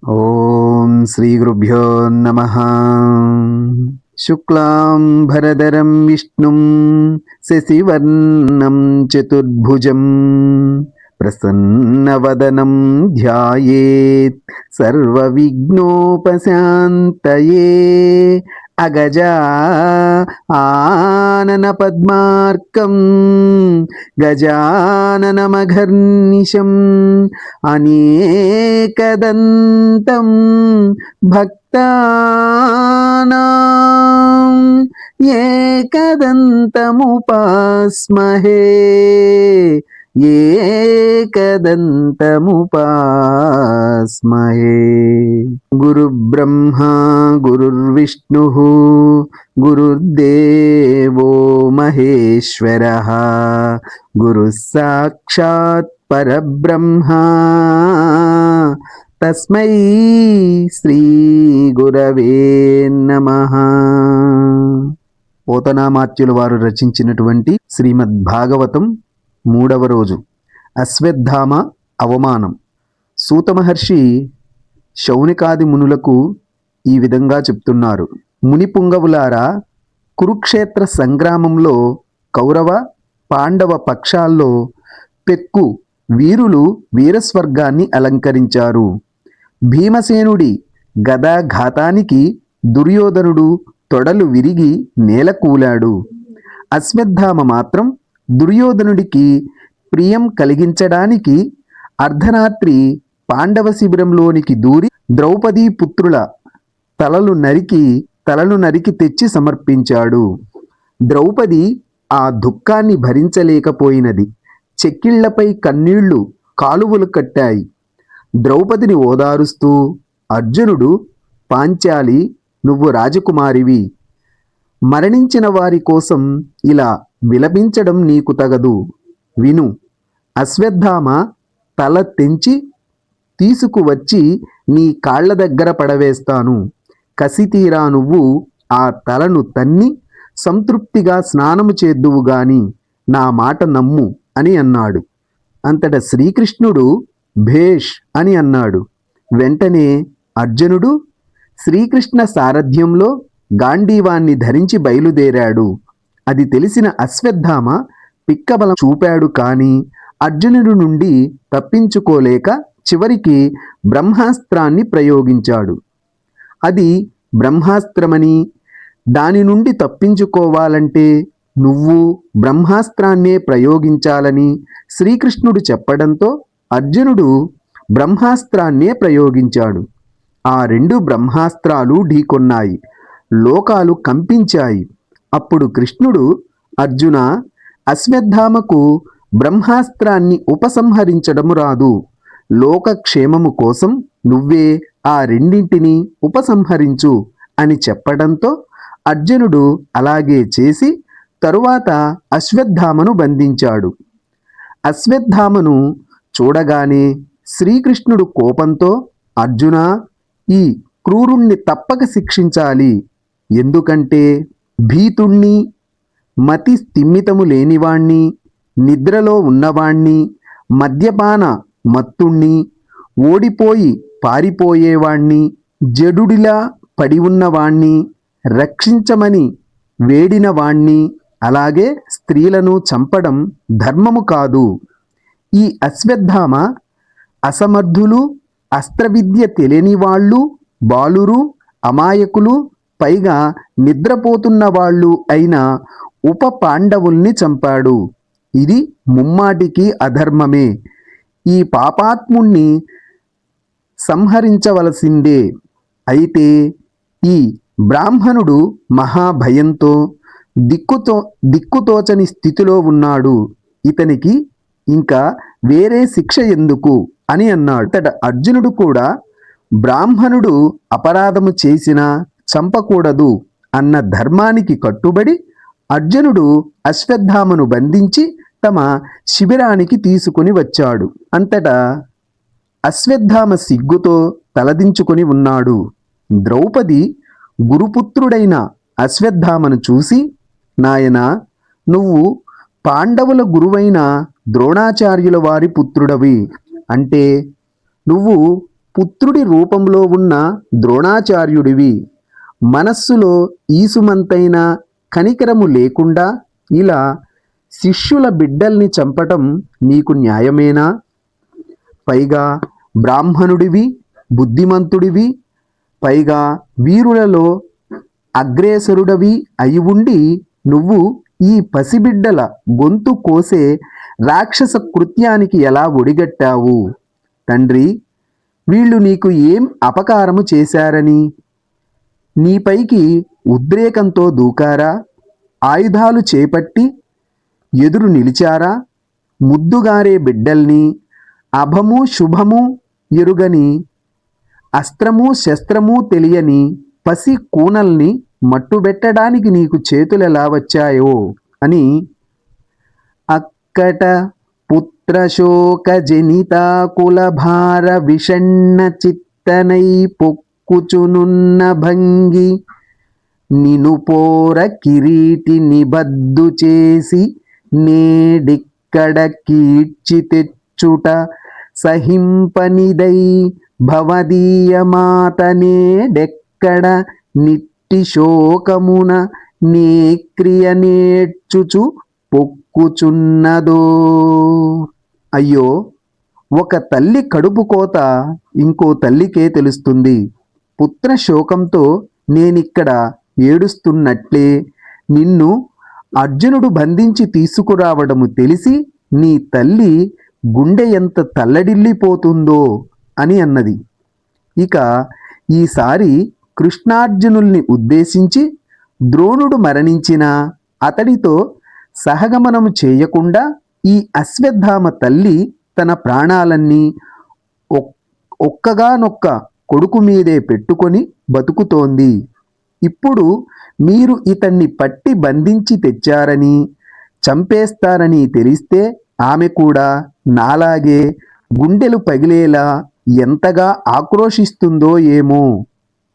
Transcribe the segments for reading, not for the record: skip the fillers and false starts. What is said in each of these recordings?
ఓం శ్రీ గురుభ్యో నమః. శుక్లాం భరధరం విష్ణుం శశివర్ణం చతుర్భుజం ప్రసన్నవదనం ధ్యాయేత్ సర్వవిఘ్నోపశాంతయే. అగజా ఆనన పద్మార్కం గజాననమఘర్నిశం అనేకదంతం భక్తానాం ఏకదంతముపాస్మహే ఏకదంతముపాస్మహే. గురుబ్రహ్మా గురుర్విష్ణుః గురుర్దేవో మహేశ్వరః గురుః సాక్షాత్ పరబ్రహ్మ తస్మై శ్రీ గురవే నమః. పోతనామాత్యుల వారు రచించినటువంటి శ్రీమద్ భాగవతం 3వ రోజు అశ్వత్థామ అవమానం. సూత మహర్షి శౌనికాది మునులకు ఈ విధంగా చెప్తున్నారు. మునిపుంగవులారా, కురుక్షేత్ర సంగ్రామంలో కౌరవ పాండవ పక్షాల్లో పెక్కు వీరులు వీరస్వర్గాన్ని అలంకరించారు. భీమసేనుడి గదాఘాతానికి దుర్యోధనుడు తొడలు విరిగి నేలకూలాడు. అశ్వత్థామ మాత్రం దుర్యోధనుడికి ప్రియం కలిగించడానికి అర్ధరాత్రి పాండవ శిబిరంలోనికి దూరి ద్రౌపదీ పుత్రుల తలలు నరికి తెచ్చి సమర్పించాడు. ద్రౌపది ఆ దుఃఖాన్ని భరించలేకపోయినది. చెక్కిళ్లపై కన్నీళ్లు కాలువలు కట్టాయి. ద్రౌపదిని ఓదారుస్తూ అర్జునుడు, పాంచాలి, నువ్వు రాజకుమారివి, మరణించిన వారి కోసం ఇలా విలపించడం నీకు తగదు. విను, అశ్వత్థామ తల తెంచి తీసుకువచ్చి నీ కాళ్ల దగ్గర పడవేస్తాను. కసితీరా నువ్వు ఆ తలను తన్ని సంతృప్తిగా స్నానము చేద్దువు గాని నా మాట నమ్ము అని అన్నాడు. అంతట శ్రీకృష్ణుడు భేష్ అని అన్నాడు. వెంటనే అర్జునుడు శ్రీకృష్ణ సారథ్యంలో గాంధీవాన్ని ధరించి బయలుదేరాడు. అది తెలిసిన అశ్వత్థామ పిక్కబలం చూపాడు, కానీ అర్జునుడి నుండి తప్పించుకోలేక చివరికి బ్రహ్మాస్త్రాన్ని ప్రయోగించాడు. అది బ్రహ్మాస్త్రమని, దాని నుండి తప్పించుకోవాలంటే నువ్వు బ్రహ్మాస్త్రాన్నే ప్రయోగించాలని శ్రీకృష్ణుడు చెప్పడంతో అర్జునుడు బ్రహ్మాస్త్రాన్నే ప్రయోగించాడు. ఆ 2 బ్రహ్మాస్త్రాలు ఢీకొన్నాయి. లోకాలు కంపించాయి. అప్పుడు కృష్ణుడు, అర్జున, అశ్వత్థామకు బ్రహ్మాస్త్రాన్ని ఉపసంహరించడము రాదు. లోకక్షేమము కోసం నువ్వే ఆ 2ంటిని ఉపసంహరించు అని చెప్పడంతో అర్జునుడు అలాగే చేసి తరువాత అశ్వత్థామను బంధించాడు. అశ్వత్థామను చూడగానే శ్రీకృష్ణుడు కోపంతో, అర్జున, ఈ క్రూరుణ్ణి తప్పక శిక్షించాలి. ఎందుకంటే భీతుణ్ణి, మతి స్థిమితము లేనివాణ్ణి, నిద్రలో ఉన్నవాణ్ణి, మద్యపాన మత్తుణ్ణి, ఓడిపోయి పారిపోయేవాణ్ణి, జడుడిలా పడి ఉన్నవాణ్ణి, రక్షించమని వేడిన వాణ్ణి, అలాగే స్త్రీలను చంపడం ధర్మము కాదు. ఈ అశ్వత్థామ అసమర్థులు, అస్త్రవిద్య తెలియని వాళ్ళు, బాలురు, అమాయకులు, పైగా నిద్రపోతున్న వాళ్ళు అయిన ఉప పాండవుల్ని చంపాడు. ఇది ముమ్మాటికి అధర్మమే. ఈ పాపాత్ముణ్ణి సంహరించవలసిందే. అయితే ఈ బ్రాహ్మణుడు మహాభయంతో దిక్కుతోచని స్థితిలో ఉన్నాడు. ఇతనికి ఇంకా వేరే శిక్ష ఎందుకు అని అన్నాడు. అర్జునుడు కూడా బ్రాహ్మణుడు అపరాధము చేసినా చంపకూడదు అన్న ధర్మానికి కట్టుబడి అర్జునుడు అశ్వత్థామను బంధించి తమ శిబిరానికి తీసుకుని వచ్చాడు. అంతటా అశ్వత్థామ సిగ్గుతో తలదించుకొని ఉన్నాడు. ద్రౌపది గురుపుత్రుడైన అశ్వత్థామను చూసి, నాయనా, నువ్వు పాండవుల గురువైన ద్రోణాచార్యుల వారి పుత్రుడవి. అంటే నువ్వు పుత్రుడి రూపంలో ఉన్న ద్రోణాచార్యుడివి మనస్సులో ఈసుమంతైన కనికరము లేకుండా ఇలా శిష్యుల బిడ్డల్ని చంపటం నీకు న్యాయమేనా? పైగా బ్రాహ్మణుడివి, బుద్ధిమంతుడివి, పైగా వీరులలో అగ్రేసరుడవి అయి ఉండి నువ్వు ఈ పసిబిడ్డల గొంతు కోసే రాక్షస కృత్యానికి ఎలా ఒడిగట్టావు? తండ్రి, వీళ్ళు నీకు ఏం అపకారము చేశారని? నీపైకి ఉద్రేకంతో దూకారా? ఆయుధాలు చేపట్టి ఎదురు నిలిచారా? ముద్దుగారే బిడ్డల్ని, అభము శుభము ఎరుగని, అస్త్రము శస్త్రము తెలియని పసి కూనల్ని మట్టుబెట్టడానికి నీకు చేతులెలా వచ్చాయో అని అక్కట పుత్రశోక జనితాకుల భార విషణ్ణ చిత్తనై పొక్కుచునున్న భంగి నినుపోర కిరీటి నిబద్దు చేసి నేడిక్కడ కీడ్చి తెచ్చుట సహింపనిదై భవదీయమాత నేడెక్కడ నిట్టి శోకమున నేక్రియ నేర్చుచు పొక్కుచున్నదో. అయ్యో, ఒక తల్లి కడుపు కోత ఇంకో తల్లికే తెలుస్తుంది. పుత్ర శోకంతో నేనిక్కడ ఏడుస్తున్నట్లే నిన్ను అర్జునుడు బంధించి తీసుకురావడము తెలిసి నీ తల్లి గుండె ఎంత తల్లడిల్లిపోతుందో అని అన్నది. ఇక ఈసారి కృష్ణార్జునుల్ని ఉద్దేశించి ద్రోణుడు మరణించినా అతడితో సహగమనము చేయకుండా ఈ అశ్వత్థామ తల్లి తన ప్రాణాలన్నీ ఒక్కగానొక్క కొడుకు మీదే పెట్టుకొని బతుకుతోంది. ఇప్పుడు మీరు ఇతన్ని పట్టి బంధించి తెచ్చారని, చంపేస్తారని తెలిస్తే ఆమె కూడా నాలాగే గుండెలు పగిలేలా ఎంతగా ఆక్రోశిస్తుందో ఏమో.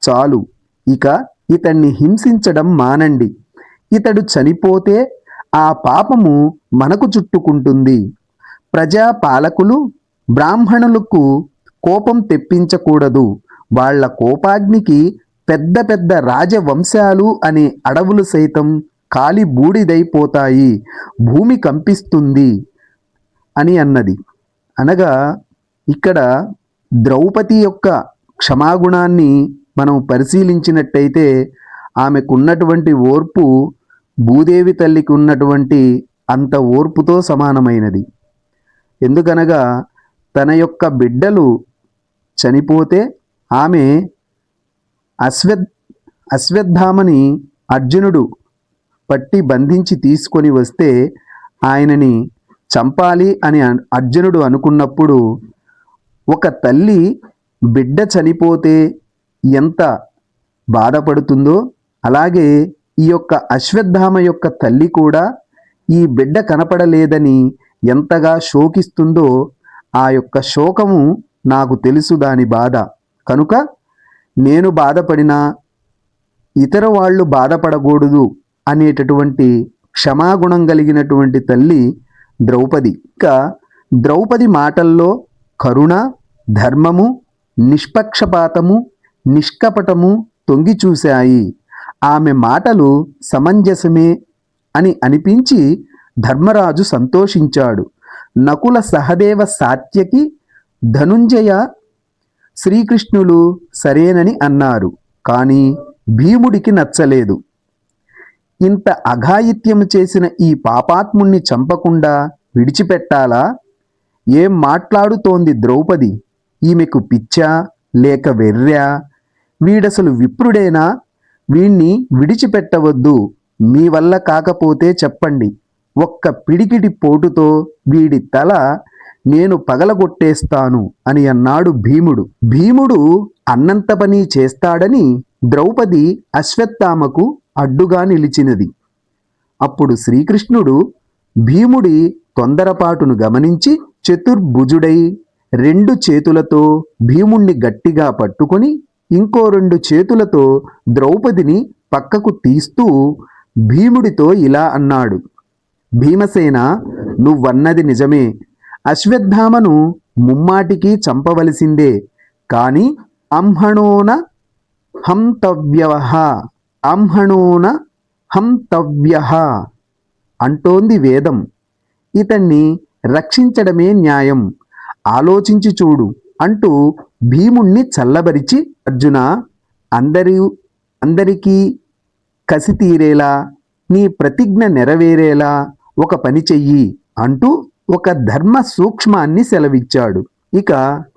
చాలు, ఇక ఇతన్ని హింసించడం మానండి. ఇతడు చనిపోతే ఆ పాపము మనకు చుట్టుకుంటుంది. ప్రజాపాలకులు బ్రాహ్మణులకు కోపం తెప్పించకూడదు. వాళ్ళ కోపాగ్నికి పెద్ద పెద్ద రాజవంశాలు అనే అడవులు సైతం కాలి బూడిదైపోతాయి, భూమి కంపిస్తుంది అని అన్నది. అనగా ఇక్కడ ద్రౌపది యొక్క క్షమాగుణాన్ని మనం పరిశీలించినట్టయితే ఆమెకున్నటువంటి ఓర్పు భూదేవి తల్లికి ఉన్నటువంటి అంత ఓర్పుతో సమానమైనది. ఎందుకనగా తన యొక్క బిడ్డలు చనిపోతే ఆమె అశ్వత్థామని అర్జునుడు పట్టి బంధించి తీసుకొని వస్తే ఆయనని చంపాలి అని అర్జునుడు అనుకున్నప్పుడు ఒక తల్లి బిడ్డ చనిపోతే ఎంత బాధపడుతుందో అలాగే ఈ యొక్క అశ్వత్థామ యొక్క తల్లి కూడా ఈ బిడ్డ కనపడలేదని ఎంతగా శోకిస్తుందో ఆ యొక్క శోకము నాకు తెలుసు, దాని బాధ. కనుక నేను బాధపడినా ఇతర వాళ్ళు బాధపడకూడదు అనేటటువంటి క్షమాగుణం కలిగినటువంటి తల్లి ద్రౌపది. ఇక ద్రౌపది మాటల్లో కరుణ, ధర్మము, నిష్పక్షపాతము, నిష్కపటము తొంగి చూశాయి. ఆమె మాటలు సమంజసమే అని అనిపించి ధర్మరాజు సంతోషించాడు. నకుల సహదేవ సాత్యకి ధనుంజయ శ్రీకృష్ణులు సరేనని అన్నారు. కానీ భీముడికి నచ్చలేదు. ఇంత అఘాయిత్యము చేసిన ఈ పాపాత్ముణ్ణి చంపకుండా విడిచిపెట్టాలా? ఏం మాట్లాడుతోంది ద్రౌపది? ఈమెకు పిచ్చా లేక వెర్రా? వీడసలు విప్రుడేనా? వీణ్ణి విడిచిపెట్టవద్దు. మీ వల్ల కాకపోతే చెప్పండి, ఒక్క పిడికిడి పోటుతో వీడి తల నేను పగలగొట్టేస్తాను అని అన్నాడు భీముడు. భీముడు అన్నంత పని చేస్తాడని ద్రౌపది అశ్వత్థామకు అడ్డుగా నిలిచినది. అప్పుడు శ్రీకృష్ణుడు భీముడి తొందరపాటును గమనించి చతుర్భుజుడై 2 చేతులతో భీముణ్ణి గట్టిగా పట్టుకొని ఇంకో 2 చేతులతో ద్రౌపదిని పక్కకు తీస్తూ భీముడితో ఇలా అన్నాడు: భీమసేన, నువ్వన్నది నిజమే. అశ్వత్థామను ముమ్మాటికి చంపవలసిందే. కాని అంహణోన హంతవ్యః అంహణోన హంతవ్యః అంటోంది వేదం. ఇతన్ని రక్షించడమే న్యాయం, ఆలోచించి చూడు అంటూ భీముణ్ణి చల్లబరిచి, అర్జున, అందరికీ కసి తీరేలా, నీ ప్రతిజ్ఞ నెరవేరేలా ఒక పని చెయ్యి అంటూ ఒక ధర్మ సూక్ష్మాన్ని సెలవిచ్చాడు. ఇక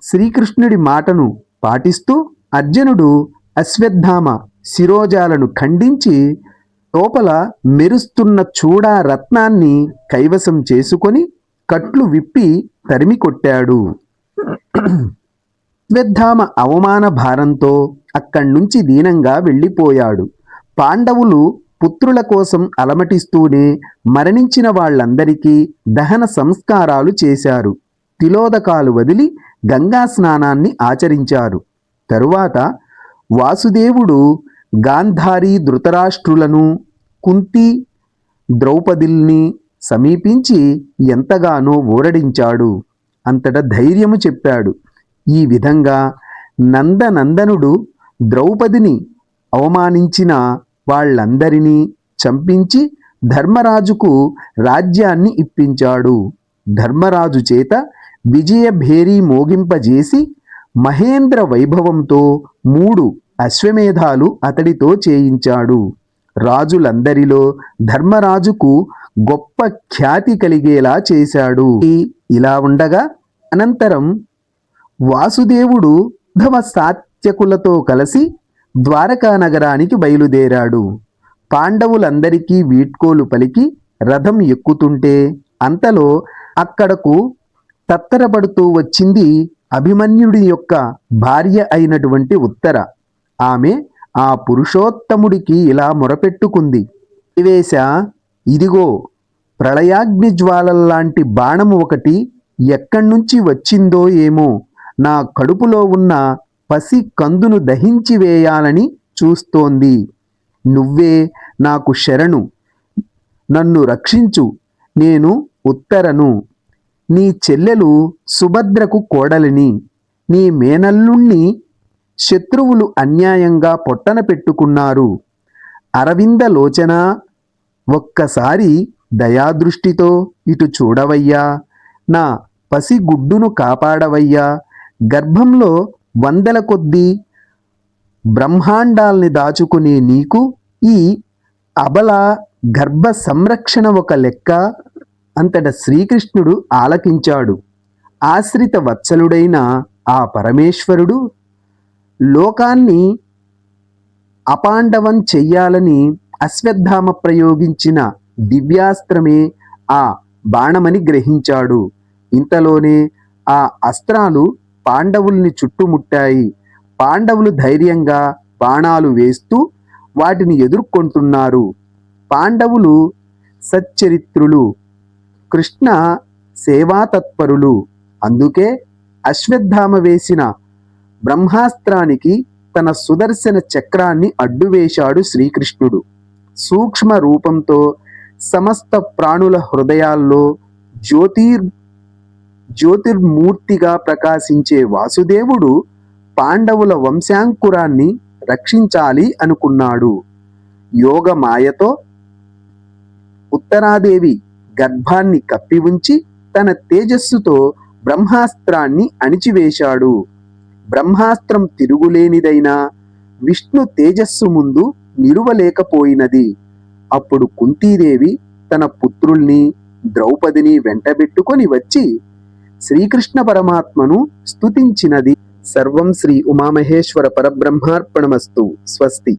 శ్రీకృష్ణుడి మాటను పాటిస్తూ అర్జునుడు అశ్వత్థామ శిరోజాలను ఖండించి లోపల మెరుస్తున్న చూడా రత్నాన్ని కైవసం చేసుకొని కట్లు విప్పి తరిమి కొట్టాడు. అశ్వత్థామ అవమాన భారంతో అక్కడ్నుంచి దీనంగా వెళ్ళిపోయాడు. పాండవులు పుత్రుల కోసం అలమటిస్తూనే మరణించిన వాళ్ళందరికీ దహన సంస్కారాలు చేశారు. తిలోదకాలు వదిలి గంగా స్నానాన్ని ఆచరించారు. తరువాత వాసుదేవుడు గాంధారి ధృతరాష్ట్రులను, కుంతి, ద్రౌపదిల్ని సమీపించి ఎంతగానో ఊరడించాడు. అంతట ధైర్యము చెప్పాడు. ఈ విధంగా నందనందనుడు ద్రౌపదిని అవమానించిన వాళ్ళందరినీ చంపించి ధర్మరాజుకు రాజ్యాన్ని ఇప్పించాడు. ధర్మరాజు చేత విజయభేరి మోగింపజేసి మహేంద్ర వైభవంతో 3 అశ్వమేధాలు అతడితో చేయించాడు. రాజులందరిలో ధర్మరాజుకు గొప్ప ఖ్యాతి కలిగేలా చేశాడు. ఇలా ఉండగా అనంతరం వాసుదేవుడు ఉద్ధవ సాత్యకులతో కలిసి ద్వారకా నగరానికి బయలుదేరాడు. పాండవులందరికీ వీడ్కోలు పలికి రథం ఎక్కుతుంటే అంతలో అక్కడకు తత్తరపడుతూ వచ్చింది అభిమన్యుడి యొక్క భార్య అయినటువంటి ఉత్తర. ఆమె ఆ పురుషోత్తముడికి ఇలా మొరపెట్టుకుంది. దేవేశ, ఇదిగో ప్రళయాగ్ని జ్వాలల్లాంటి బాణము ఒకటి ఎక్కడ్నుంచి వచ్చిందో ఏమో నా కడుపులో ఉన్న పసి కందును దహించి వేయాలని చూస్తోంది. నువ్వే నాకు శరణు, నన్ను రక్షించు. నేను ఉత్తరను, నీ చెల్లెలు సుభద్రకు కోడలిని. నీ మేనల్లుణ్ణి శత్రువులు అన్యాయంగా పొట్టన పెట్టుకున్నారు. అరవిందలోచన, ఒక్కసారి దయాదృష్టితో ఇటు చూడవయ్యా. నా పసిగుడ్డును కాపాడవయ్యా. గర్భంలో 100ల కొద్దీ బ్రహ్మాండాల్ని దాచుకునే నీకు ఈ అబల గర్భ సంరక్షణ ఒక లెక్క. అంతట శ్రీకృష్ణుడు ఆలకించాడు. ఆశ్రిత వత్సలుడైన ఆ పరమేశ్వరుడు లోకాన్ని అపాండవం చెయ్యాలని అశ్వత్థామ ప్రయోగించిన దివ్యాస్త్రమే ఆ బాణమని గ్రహించాడు. ఇంతలోనే ఆ అస్త్రాలు పాండవుల్ని చుట్టుముట్టాయి. పాండవులు ధైర్యంగా బాణాలు వేస్తూ వాటిని ఎదుర్కొంటున్నారు. పాండవులు సచ్చరిత్రులు, కృష్ణ సేవాతత్పరులు. అందుకే అశ్వత్థామ వేసిన బ్రహ్మాస్త్రానికి తన సుదర్శన చక్రాన్ని అడ్డువేశాడు శ్రీకృష్ణుడు. సూక్ష్మ రూపంతో సమస్త ప్రాణుల హృదయాల్లో జ్యోతిర్మూర్తిగా ప్రకాశించే వాసుదేవుడు పాండవుల వంశాంకురాన్ని రక్షించాలి అనుకున్నాడు. యోగమాయతో ఉత్తరాదేవి గర్భాన్ని కప్పి ఉంచి తన తేజస్సుతో బ్రహ్మాస్త్రాన్ని అణిచివేశాడు. బ్రహ్మాస్త్రం తిరుగులేనిదైనా విష్ణు తేజస్సు ముందు నిలువలేకపోయినది. అప్పుడు కుంతీదేవి తన పుత్రుల్ని, ద్రౌపదిని వెంటబెట్టుకొని వచ్చి శ్రీకృష్ణ పరమాత్మను స్తుతించినది. సర్వం శ్రీ ఉమామహేశ్వర పరబ్రహ్మార్పణమస్తు. స్వస్తి.